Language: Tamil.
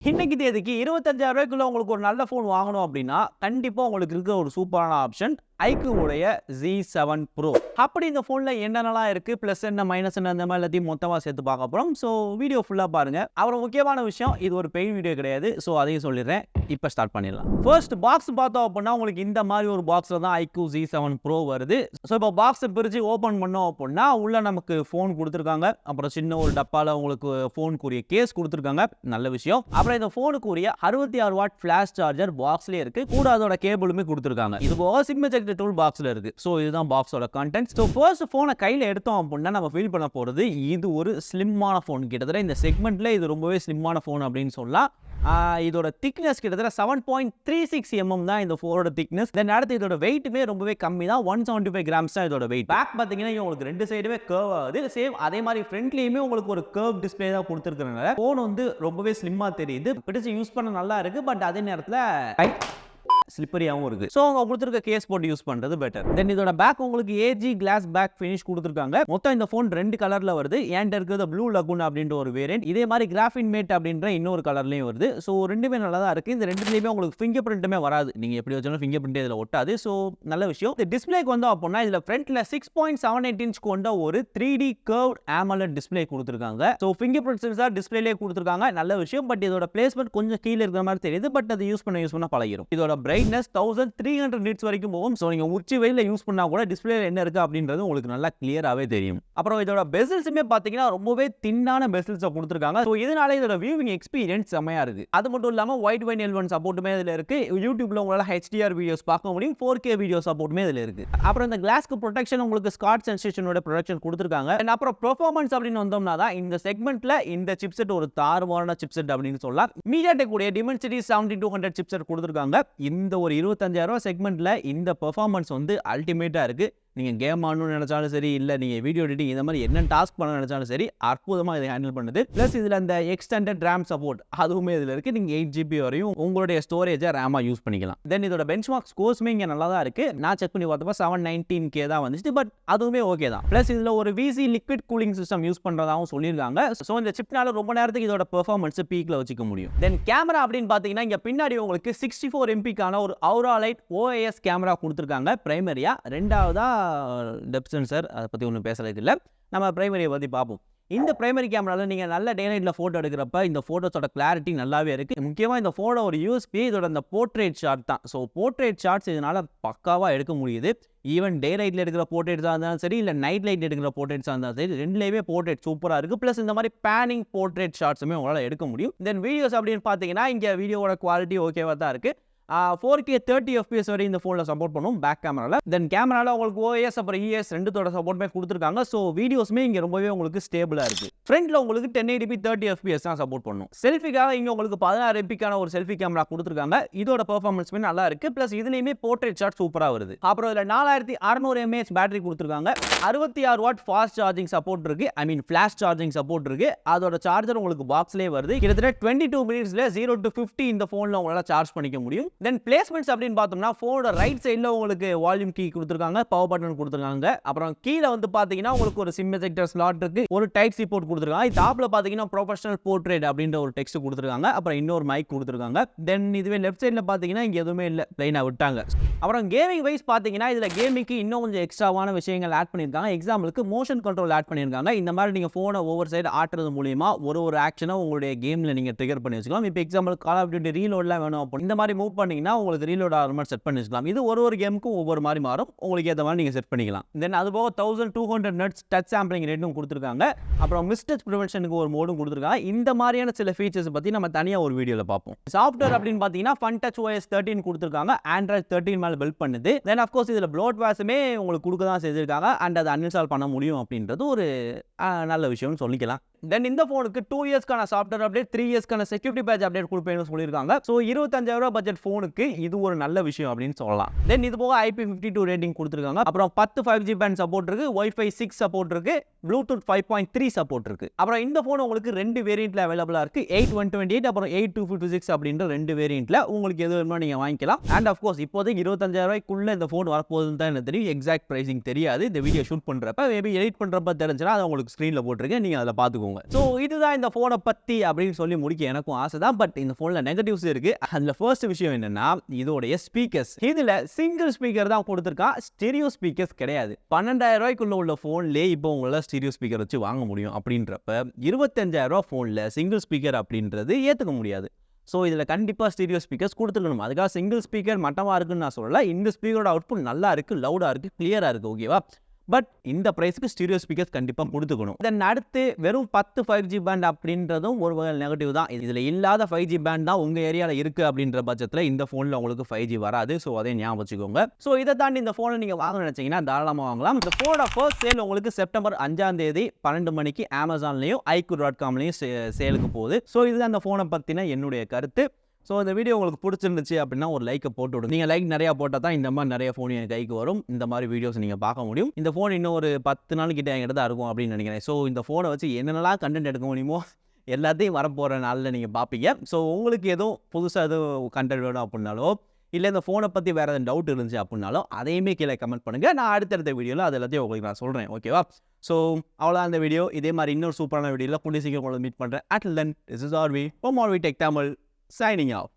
இன்னைக்கு தேதிக்கு 25,000 ரூபாய்க்குள்ள உங்களுக்கு ஒரு நல்ல ஃபோன் வாங்கணும் அப்படின்னா கண்டிப்பா உங்களுக்கு இருக்க ஒரு சூப்பரான ஆப்ஷன் IQOO உடைய Z7 Pro. அப்படி இந்த ஃபோன்ல என்னென்னலாம் இருக்கு, பிளஸ் என்ன மைனஸ் என்ன, அந்த மாதிரி எல்லாத்தையும் மொத்தமா சேர்த்து பார்க்க போறோம். ஸோ வீடியோ ஃபுல்லா பாருங்க. அப்புறம் முக்கியமான விஷயம், இது ஒரு பெய்ட் வீடியோ கிடையாது. ஸோ அதையும் சொல்லிடுறேன். இப்போ ஸ்டார்ட் பண்ணிடலாம். ஃபர்ஸ்ட் பாக்ஸ் பார்த்தோம் அப்படின்னா உங்களுக்கு இந்த மாதிரி ஒரு பாக்ஸ்ல தான் IQOO Z7 Pro வருது. ஸோ இப்போ பாக்ஸை பிரிச்சு ஓப்பன் பண்ணோம் அப்படின்னா உள்ள நமக்கு ஃபோன் கொடுத்துருக்காங்க. அப்புறம் சின்ன ஒரு டப்பால உங்களுக்கு ஃபோனுக்குரிய கேஸ் கொடுத்துருக்காங்க. நல்ல விஷயம். அப்புறம் இந்த ஃபோனுக்குரிய 66 வாட் ஃபிளாஷ் சார்ஜர் பாக்ஸ்லயே இருக்கு. கூட அதோட கேபிளுமே கொடுத்துருக்காங்க. இது போக சிம் எஜெக்டர் டூல் பாக்ஸ்ல இருக்கு. ஸோ இதுதான் பாக்ஸோட கண்டென்ட். ஸோ ஃபர்ஸ்ட் ஃபோனை கையில எடுத்தோம் அப்படின்னா நம்ம ஃபீல் பண்ண போறது இது ஒரு ஸ்லிம்மான ஃபோன். கிட்டத்தட்ட இந்த செக்மெண்ட்ல இது ரொம்பவே ஸ்லிம்மான ஃபோன் அப்படின்னு சொல்லலாம். இதோட திக்னஸ் கிட்டத்தட்ட 7.36 mm தான் இந்த ஃபோனோட திக்னஸ். தென் அடுத்து இதோட வெயிட்டுமே ரொம்பவே கம்மி தான். 175 கிராம்ஸ் தான் இதோட வெயிட். பேக் பார்த்தீங்கன்னா உங்களுக்கு ரெண்டு சைடுமே கர்வ் ஆகுது. சேம் அதே மாதிரி ஃப்ரண்ட்லயுமே உங்களுக்கு ஒரு கர்வ் டிஸ்பிளே தான் கொடுத்துருக்கனால ஃபோன் வந்து ரொம்பவே ஸ்லிம்மா தெரியுது. பிடிச்சு யூஸ் பண்ண நல்லா இருக்கு. பட் அதே நேரத்தில் ஸ்லிப்பரியாகவும் இருக்கு. ஸோ அவங்க கொடுத்துருக்க கேஸ் போட்டு யூஸ் பண்றது பெட்டர். தென் இதோட பேக் உங்களுக்கு ஏஜி கிளாஸ் பேக் ஃபினிஷ் கொடுத்துருக்காங்க. மொத்தம் இந்த ஃபோன் ரெண்டு கலர்ல வருது. ஏன்ட இருக்கிறது ப்ளூ லகுன் அப்படின்ற ஒரு வேரியன்ட். இதே மாதிரி கிராஃபின் மேட் அப்படின்ற இன்னொரு கலர்லயும் வருது. ஸோ ரெண்டுமே நல்லா தான் இருக்கு. இந்த ரெண்டுலயுமே உங்களுக்கு ஃபிங்கர் பிரிண்ட்டுமே வராது. நீங்க எப்படி வச்சாலும் ஃபிங்கர் பிரிண்ட் இதில் ஒட்டாது. ஸோ நல்ல விஷயம். இந்த டிஸ்பிளேக்கு வந்தோம் அப்படின்னா இதுல ஃப்ரண்ட்ல 6.78 இன்ச் கொண்ட ஒரு 3D கர்வ்ட் AMOLED டிஸ்பிளே கொடுத்துருக்காங்க. ஸோ ஃபிங்கர் பிரிண்ட் சென்சார் டிஸ்பிளேலே கொடுத்துருக்காங்க. நல்ல விஷயம். பட் இதோட பிளேஸ்மெண்ட் கொஞ்சம் கீழே இருக்கிற மாதிரி தெரியுது. பட் அது யூஸ் பண்ண பழகிரும். இதோட பிரைட்னஸ் 1300 nits வரைக்கும் போகும். சோ நீங்க உச்சி வெயில்ல யூஸ் பண்ணா கூட டிஸ்ப்ளேல என்ன இருக்கு அப்படின்றது உங்களுக்கு நல்லா கிளியராவே தெரியும். அப்புறம் இதோட பெசல்ஸ்மே பாத்தீங்கன்னா ரொம்பவே தின்னான பெசல்ஸ் கொடுத்திருக்காங்க. சோ இதனால இதோட வியூவிங் எக்ஸ்பீரியன்ஸ் செமையா இருக்கு. அது மட்டும் இல்லாம வைட் வைன் L1 சப்போர்ட்டுமே இதுல இருக்கு. யூடியூப்ல உங்களால HDR வீடியோஸ் பார்க்க முடியும். 4K வீடியோ சப்போர்ட்டுமே இதுல இருக்கு. அப்புறம் இந்த கிளாஸ்க்கு ப்ரொடெக்ஷன் உங்களுக்கு ஸ்காட் சென்சேஷனோட ப்ரொடெக்ஷன் கொடுத்திருக்காங்க. அப்புறம் பெர்ஃபார்மன்ஸ் அப்படின்னு வந்தோம்னா தான் இந்த செக்மெண்ட்ல இந்த சிப்செட் ஒரு தாறுமாறான சிப்செட் அப்படின்னு சொல்லலாம். MediaTek உடைய Dimensity 7200 சிப்செட் கொடுத்திருக்காங்க. இந்த ஒரு 25,000 ரூபாய் செக்மெண்ட்ல இந்த பெர்ஃபார்மன்ஸ் வந்து அல்டிமேட்டா இருக்கு. நீங்க கேம் ஆடணும்னு நினைச்சாலும் சரி, இல்ல நீங்க வீடியோ எடிட்டிங் இந்த மாதிரி என்ன டாஸ்க் பண்ண நினைச்சாலும் சரி, அற்புதமா இதை ஹேண்டில் பண்ணுது. பிளஸ் இதுல அந்த எக்ஸ்டெண்டட் RAM சப்போர்ட் அதுவுமே இதுல இருக்கு. நீங்க 8GB வரையும் உங்களுடைய ஸ்டோரேஜை RAM-ஆ யூஸ் பண்ணிக்கலாம். தென் இதோட பெஞ்ச்மார்க் ஸ்கோர்ஸ்மே இங்க நல்லா தான் இருக்கு. நான் செக் பண்ணி பார்த்தப்ப 719K தான் வந்துச்சு. பட் அதுவுமே ஓகே தான். பிளஸ் இதுல ஒரு VC liquid cooling system use பண்றதாகவும் சொல்லியிருக்காங்க. ஸோ இந்த சிப்னால ரொம்ப நேரத்துக்கு இதோட பெர்ஃபார்மன்ஸ் பீக்ல வச்சுக்க முடியும். தென் கேமரா அப்படின்னு பாத்தீங்கன்னா இங்க பின்னாடி உங்களுக்கு 64 MP-க்கான ஒரு Aura Light OIS கேமரா கொடுத்துருக்காங்க பிரைமரியா. ரெண்டாவதா டெப்த் சென்சர், அதை பத்தி ஒன்றும் பேசுறதுக்கு இல்லை. நம்ம பிரைமரியை பத்தி பார்ப்போம். இந்த பிரைமரி கேமரால நீங்க நல்ல டே நைட்ல போட்டோ எடுக்கிறப்ப இந்த போட்டோஸோட கிளாரிட்டி நல்லாவே இருக்கு. முக்கியமா இந்த போட்டோ ஒரு யூஎஸ்பி இதோட அந்த போர்ட்ரேட் ஷாட் தான். ஸோ போர்ட்ரேட் ஷாட்ஸ் இதனால பக்காவா எடுக்க முடியுது. ஈவன் டே லைட்ல எடுக்கிற போர்ட்ரேட்ஸாக இருந்தாலும் சரி, இல்லை நைட் லைட் எடுக்கிற போர்ட்ரேட்ஸாக இருந்தாலும் சரி, ரெண்டுலேயுமே போர்ட்ரேட் சூப்பராக இருக்குது. ப்ளஸ் இந்த மாதிரி பேனிங் போர்ட்ரேட் ஷாட்ஸுமே உங்களால் எடுக்க முடியும். தென் வீடியோஸ் அப்படின்னு பார்த்தீங்கன்னா இங்கே வீடியோவோட குவாலிட்டி ஓகேவா தான் இருக்குது. 4K 30 FPS வரை இந்த ஃபோனில் சப்போர்ட் பண்ணும் பேக் கேமராவில். தென் கேமராவில் உங்களுக்கு OIS அப்புறம் ES ரெண்டுத்தோட சப்போர்ட்டுமே கொடுத்துருக்காங்க. ஸோ வீடியோஸுமே இங்கே ரொம்பவே உங்களுக்கு ஸ்டேபிளாக இருக்குது. ஃப்ரண்ட்டில் உங்களுக்கு 1080p 30 FPS தான் சப்போர்ட் பண்ணும். செல்ஃபிக்காக இங்கே உங்களுக்கு 16 MP-க்கான ஒரு செல்ஃபி கேமரா கொடுத்துருக்காங்க. இதோட பெர்ஃபார்மன்ஸுமே நல்லா இருக்குது. ப்ளஸ் இதுலேயுமே போர்ட்ரேட் ஷாட் சூப்பராக வருது. அப்புறம் இதில் 4600 mAh பேட்டரி கொடுத்துருக்காங்க. 66 வாட் ஃபாஸ்ட் சார்ஜிங் சப்போர்ட் இருக்கு. ஐ மீன் ஃபிளாஷ் சார்ஜிங் சப்போர்ட் இருக்கு. அதோட சார்ஜர் உங்களுக்கு பாக்ஸ்லேயே வருது. கிட்டத்தட்ட 22 மினிட்ஸ்ல 0 to 50 இந்த ஃபோனில் உங்களால் சார்ஜ் பண்ணிக்க முடியும். தென் பிளேஸ்மெண்ட்ஸ் அப்படின்னு பார்த்தோம்னா ஃபோனோட ரைட் சைடில் உங்களுக்கு வால்யூம் கீ கொடுத்துருக்காங்க, பவர் பட்டன் கொடுத்துருக்காங்க. அப்புறம் கீழே வந்து பார்த்தீங்கன்னா உங்களுக்கு ஒரு சிம் எஜெக்டர் ஸ்லாட் இருக்கு, ஒரு டைப் சி போர்ட் கொடுத்துருக்காங்க. டாப்ல பார்த்தீங்கன்னா ப்ரொஃபஷனல் போர்ட்ரேட் அப்படின்ற ஒரு டெக்ஸ்ட் கொடுத்துருக்காங்க. அப்புறம் இன்னொரு மைக் கொடுத்துருக்காங்க. தென் இதுவே லெஃப்ட் சைடில் பார்த்தீங்கன்னா இங்கே எதுவுமே இல்லை, பிளைனாக விட்டாங்க. அப்புறம் கேமிங் வைஸ் பார்த்தீங்கன்னா இதில் கேமிங்க்கு இன்னும் கொஞ்சம் எக்ஸ்ட்ராவான விஷயங்கள் ஆட் பண்ணியிருக்காங்க. எக்ஸாம்பிளுக்கு மோஷன் கண்ட்ரோல் ஆட் பண்ணியிருக்காங்க. இந்த மாதிரி நீங்கள் ஃபோனை ஓவர் சைடு ஆட்டுறது மூலியமா ஒரு ஆக்ஷனை உங்களுடைய கேமில் நீங்கள் ட்ரிகர் பண்ணி வச்சுக்கலாம். இப்போ எக்ஸாம்பிள் கால் ஆஃப் டியூட்டி ரீலோட்லாம் வேணும் அப்போ இந்த மாதிரி மூவ் பண்ணீங்கன்னா உங்களுக்கு ரீலோட் ஆகிற மாதிரி செட் பண்ணி வச்சுக்கலாம். இது ஒரு கேமுக்கும் ஒவ்வொரு மாதிரி மாறும். உங்களுக்கு ஏற்ற மாதிரி நீங்கள் செட் பண்ணிக்கலாம். தென் அது போக 1200 நட்ஸ் டச் சாம்பிளிங் ரேட்டும் கொடுத்துருக்காங்க. அப்புறம் மிஸ்டச் ப்ரிவென்ஷனுக்கு ஒரு மோடும் கொடுத்துருக்காங்க. இந்த மாதிரியான சில ஃபீச்சர்ஸ் பற்றி நம்ம தனியாக ஒரு வீடியோவில் பார்ப்போம். சாஃப்ட்வேர் அப்படின்னு பார்த்தீங்கன்னா FunTouch OS 13 கொடுத்துருக்காங்க. Android 13 மேலே பில்ட் பண்ணுது. தென் அஃப்கோர்ஸ் இதில் ப்ளோட்வேர்ஸுமே உங்களுக்கு கொடுக்க தான் செஞ்சிருக்காங்க. அண்ட் அதை அன்இன்ஸ்டால் பண்ண முடியும் அப்படின்றது ஒரு நல்ல விஷயம்னு சொல்லிக்கலாம். தென் இந்த ஃபோனுக்கு 2 இயர்ஸ்க்கான சாஃப்ட்வேர் அப்டேட், 3 இயர்ஸ்க்கான செக்யூரிட்டி பேட்ச் அப்டேட் கொடுப்பேன்னு சொல்லியிருக்காங்க. ஸோ 25,000 ரூபாய் பட்ஜெட் ஃபோன் ஃபோனுக்கு இது ஒரு நல்ல விஷயம் அப்படின்னு சொல்லலாம். தென் இது போக IP52 ரேட்டிங் கொடுத்துருக்காங்க. அப்புறம் 10 5G பேண்ட் சப்போர்ட் இருக்கு, Wi-Fi 6 சப்போர்ட் இருக்கு, Bluetooth 5.3 சப்போர்ட் இருக்கு. அப்புறம் இந்த ஃபோன் உங்களுக்கு 2 வேரியன்ட்ல அவைலபிளா இருக்கு. 8128 அப்புறம் 8256 அப்படின்ற 2 வேரியன்ட்ல உங்களுக்கு எது வேணுமோ நீங்க வாங்கிக்கலாம். அண்ட் ஆஃப் கோர்ஸ் இப்போதைக்கு 25000 ரூபாய்க்குள்ள இந்த ஃபோன் வரப்போகுதுன்னு தான் எனக்கு தெரியும். எக்ஸாக்ட் பிரைசிங் தெரியாது. இந்த வீடியோ ஷூட் பண்றப்ப மேபி எடிட் பண்றப்ப தெரிஞ்சுனா அதை உங்களுக்கு ஸ்கிரீன்ல போட்டுருக்கேன். நீங்க அதில் பார்த்துக்கோங்க. ஸோ இதுதான் இந்த ஃபோனை பத்தி அப்படின்னு சொல்லி முடிக்க எனக்கும் ஆசை தான். பட் இந்த ஃபோன்ல நெகட்டிவ்ஸ் இருக்கு. அதுல ஃபர்ஸ்ட் விஷயம் என்னன்னா இதோடைய ஸ்பீக்கர்ஸ். இதுல சிங்கிள் ஸ்பீக்கர் தான் கொடுத்துருக்கான், ஸ்டெரியோ ஸ்பீக்கர்ஸ் கிடையாது. 12000 ரூபாய்க்குள்ள உள்ள ஃபோன்லேயே இப்போ உங்களால் ஸ்டெரியோ ஸ்பீக்கர் வச்சு வாங்க முடியும் அப்படின்றப்ப 25000 ரூபா ஃபோனில் சிங்கிள் ஸ்பீக்கர் அப்படின்றது ஏற்றுக்க முடியாது. ஸோ இதில் கண்டிப்பாக ஸ்டீரியோ ஸ்பீக்கர்ஸ் கொடுத்துருக்கணும். அதுக்காக சிங்கிள் ஸ்பீக்கர் மட்டமாக இருக்குன்னு நான் சொல்லலை. இந்த ஸ்பீக்கரோட அவுட்புட் நல்லா இருக்குது, லவுடாக இருக்குது, கிளியராக இருக்குது. ஓகேவா? பட் இந்த பிரைஸ்க்கு ஸ்டீரியோ ஸ்பீக்கர்ஸ் கண்டிப்பாக கொடுத்துக்கணும். தென் அடுத்து வெறும் 10 5G பேண்ட் அப்படின்றதும் ஒரு வகை நெகட்டிவ் தான். இதில் இல்லாத 5G பேண்ட் தான் உங்கள் ஏரியாவில் இருக்குது அப்படின்ற பட்சத்தில் இந்த ஃபோனில் உங்களுக்கு 5G வராது. ஸோ அதை ஞாபகம் வச்சுக்கோங்க. ஸோ இதை தாண்டி இந்த ஃபோனை நீங்கள் வாங்க நினச்சிங்கன்னா தாராளமாக வாங்கலாம். இந்த ஃபோனோட ஃபர்ஸ்ட் சேல் உங்களுக்கு செப்டம்பர் 5ஆம் தேதி 12 மணிக்கு அமேசான்லையும் IQOO.comலையும் சேலுக்கு போகுது. ஸோ இதுதான் அந்த ஃபோனை பற்றின என்னுடைய கருத்து. ஸோ இந்த வீடியோ உங்களுக்கு பிடிச்சிருந்துச்சு அப்படின்னா ஒரு லைக்கை போட்டு விடுங்க. நீங்கள் லைக் நிறையா போட்டால் தான் இந்த மாதிரி நிறைய ஃபோன் என் கைக்கு வரும். இந்த மாதிரி வீடியோஸ் நீங்கள் பார்க்க முடியும். இந்த ஃபோன் இன்னும் ஒரு 10 நாள் கிட்ட என்கிட்ட தான் இருக்கும் அப்படின்னு நினைக்கிறேன். ஸோ இந்த ஃபோனை வச்சு என்னென்னலாம் கண்டென்ட் எடுக்க முடியுமோ எல்லாத்தையும் வரப்போகிற நாளில் நீங்கள் பார்ப்பீங்க. ஸோ உங்களுக்கு எதுவும் புதுசாக எதுவும் கண்டென்ட் வேணும் அப்படின்னாலோ இல்லை இந்த ஃபோனை பற்றி வேறு எதுவும் டவுட் இருந்துச்சு அப்படின்னாலும் அதையுமே கீழே கமெண்ட் பண்ணுங்கள். நான் அடுத்தடுத்த வீடியோவில் அது எல்லாத்தையும் உங்களுக்கு நான் சொல்கிறேன். ஓகேவா? ஸோ அவ்வளோ அந்த வீடியோ. இதே மாதிரி இன்னொரு சூப்பரான வீடியோவில் கூடிய சீக்கிரம் உங்களை மீட் பண்ணுறேன். Until then, this is RV from RV Tech Tamil signing off.